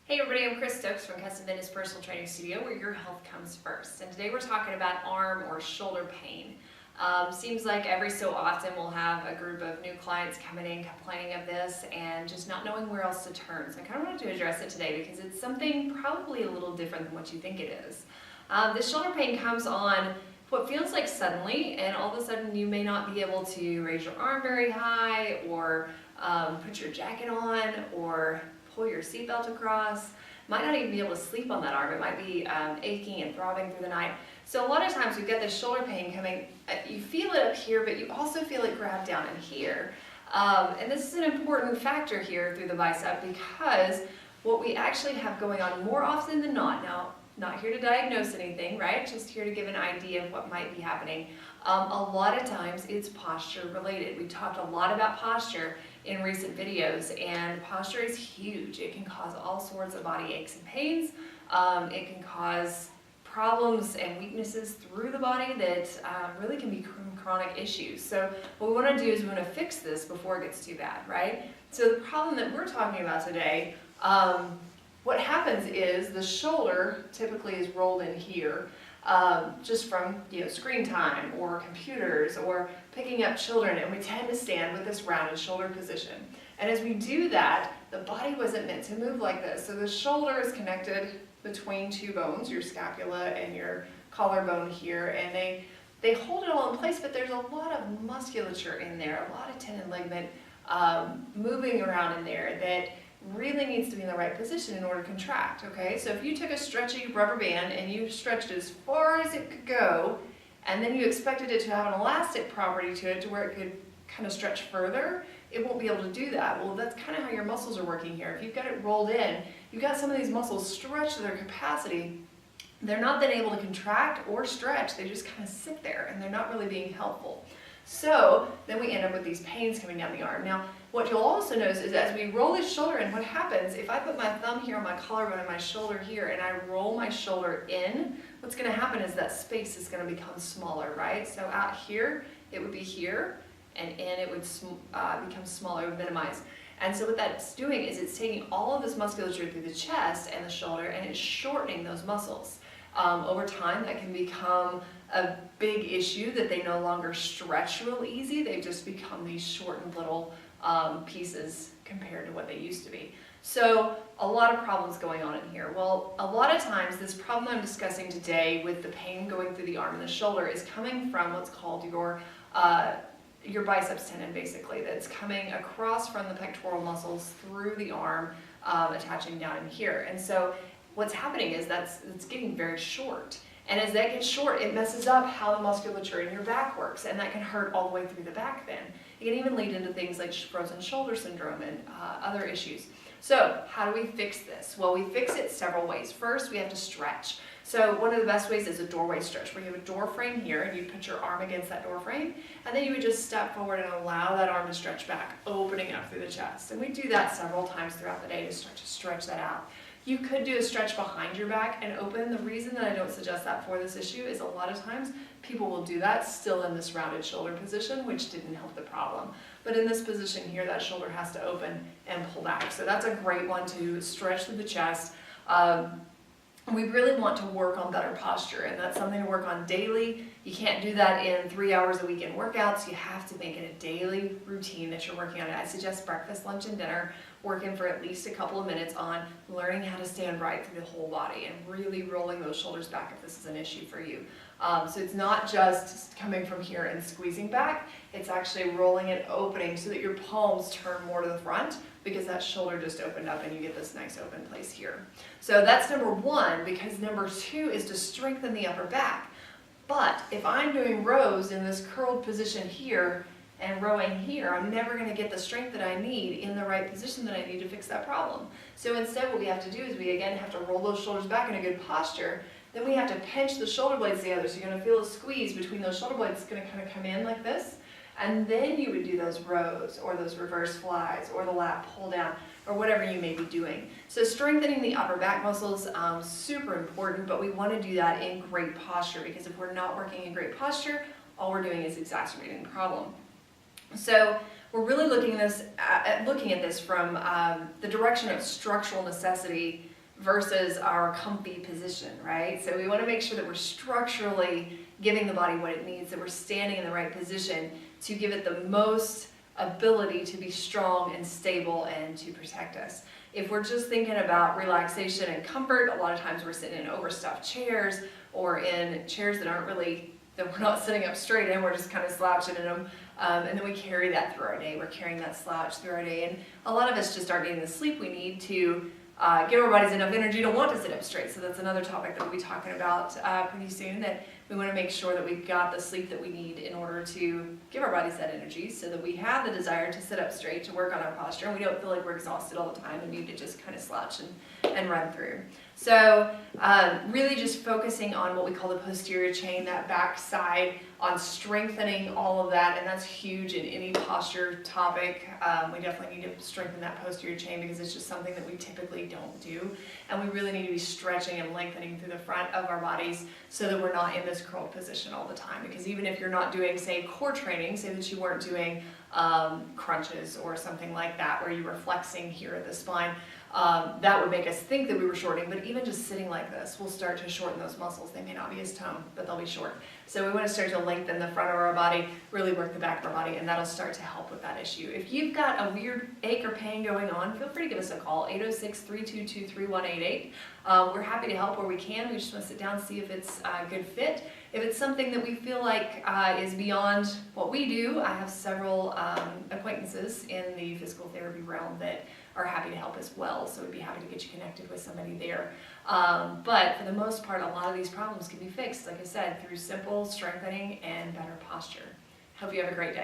Hey everybody, I'm Chris Stokes from Custom Fitness Personal Training Studio, where your health comes first. And today we're talking about arm or shoulder pain. Seems like every so often we'll have a group of new clients coming in complaining of this and just not knowing where else to turn. So I kind of wanted to address it today because it's something probably a little different than what you think it is. This shoulder pain comes on what feels like suddenly, and all of a sudden you may not be able to raise your arm very high or put your jacket on or pull your seatbelt across. Might not even be able to sleep on that arm. It might be aching and throbbing through the night. So a lot of times we've got this shoulder pain coming, you feel it up here, but you also feel it grab down in here. And this is an important factor here through the bicep because what we actually have going on more often than not, now not here to diagnose anything, right? Just here to give an idea of what might be happening. A lot of times it's posture related. We talked a lot about posture in recent videos, and posture is huge. It can cause all sorts of body aches and pains. It can cause problems and weaknesses through the body that really can become chronic issues. So what we want to do is we want to fix this before it gets too bad, right? So the problem that we're talking about today, what happens is the shoulder typically is rolled in here. Just from screen time or computers or picking up children, and we tend to stand with this rounded shoulder position. And as we do that, the body wasn't meant to move like this. So the shoulder is connected between two bones, your scapula and your collarbone here, and they hold it all in place, but there's a lot of musculature in there, a lot of tendon ligament moving around in there that really needs to be in the right position in order to contract, okay? So if you took a stretchy rubber band and you stretched it as far as it could go, and then you expected it to have an elastic property to it to where it could kind of stretch further, it won't be able to do that. Well, that's kind of how your muscles are working here. If you've got it rolled in, you've got some of these muscles stretched to their capacity, they're not then able to contract or stretch, they just kind of sit there and they're not really being helpful. So then we end up with these pains coming down the arm. Now, what you'll also notice is as we roll this shoulder in, what happens, if I put my thumb here on my collarbone and my shoulder here and I roll my shoulder in, what's going to happen is that space is going to become smaller, right? So out here, it would be here, and in it would become smaller, it would minimize. And so what that's doing is it's taking all of this musculature through the chest and the shoulder and it's shortening those muscles. Over time, that can become a big issue that they no longer stretch real easy. They've just become these shortened little pieces compared to what they used to be. So a lot of problems going on in here. Well, a lot of times this problem I'm discussing today with the pain going through the arm and the shoulder is coming from what's called your biceps tendon, basically, that's coming across from the pectoral muscles through the arm, attaching down in here. And so what's happening is it's getting very short. And as that gets short, it messes up how the musculature in your back works, and that can hurt all the way through the back then. It can even lead into things like frozen shoulder syndrome and other issues. So how do we fix this? Well, we fix it several ways. First, we have to stretch. So one of the best ways is a doorway stretch, where you have a door frame here, and you put your arm against that door frame, and then you would just step forward and allow that arm to stretch back, opening up through the chest. And we do that several times throughout the day to start to stretch that out. You could do a stretch behind your back and open. The reason that I don't suggest that for this issue is a lot of times people will do that still in this rounded shoulder position, which didn't help the problem. But in this position here, that shoulder has to open and pull back. So that's a great one to stretch through the chest. We really want to work on better posture, and that's something to work on daily. You can't do that in 3 hours a week in workouts. You have to make it a daily routine that you're working on it. I suggest breakfast, lunch, and dinner, working for at least a couple of minutes on learning how to stand right through the whole body and really rolling those shoulders back if this is an issue for you. So it's not just coming from here and squeezing back, it's actually rolling and opening so that your palms turn more to the front, because that shoulder just opened up and you get this nice open place here. So that's number one, because number two is to strengthen the upper back. But if I'm doing rows in this curled position here and rowing here, I'm never going to get the strength that I need in the right position that I need to fix that problem. So instead what we have to do is we again have to roll those shoulders back in a good posture. Then we have to pinch the shoulder blades together. So you're going to feel a squeeze between those shoulder blades. It's going to kind of come in like this. And then you would do those rows or those reverse flies or the lat pull down or whatever you may be doing. So strengthening the upper back muscles, super important, but we want to do that in great posture, because if we're not working in great posture, all we're doing is exacerbating the problem. So we're really looking at this from the direction of structural necessity versus our comfy position, right? So we want to make sure that we're structurally giving the body what it needs, that we're standing in the right position to give it the most ability to be strong and stable and to protect us. If we're just thinking about relaxation and comfort, a lot of times we're sitting in overstuffed chairs or in chairs that we're not sitting up straight in, we're just kind of slouching in them. And then we carry that through our day. We're carrying that slouch through our day. And a lot of us just aren't getting the sleep we need to give our bodies enough energy to want to sit up straight. So that's another topic that we'll be talking about pretty soon, that we want to make sure that we've got the sleep that we need in order to give our bodies that energy so that we have the desire to sit up straight, to work on our posture, and we don't feel like we're exhausted all the time and need to just kind of slouch and run through. So really just focusing on what we call the posterior chain, that back side, on strengthening all of that, and that's huge in any posture topic. We definitely need to strengthen that posterior chain because it's just something that we typically don't do, and we really need to be stretching and lengthening through the front of our bodies so that we're not in this curled position all the time. Because even if you're not doing, say, core training, say that you weren't doing crunches or something like that where you were flexing here at the spine, that would make us think that we were shortening, but even just sitting like this will start to shorten those muscles. They may not be as toned, but they'll be short. So we want to start to lengthen the front of our body, really work the back of our body, and that'll start to help with that issue. If you've got a weird ache or pain going on, feel free to give us a call, 806-322-3188. We're happy to help where we can. We just want to sit down and see if it's a good fit. If it's something that we feel like is beyond what we do, I have several acquaintances in the physical therapy realm that are happy to help as well, so we'd be happy to get you connected with somebody there. But for the most part, a lot of these problems can be fixed, like I said, through simple strengthening and better posture. Hope you have a great day.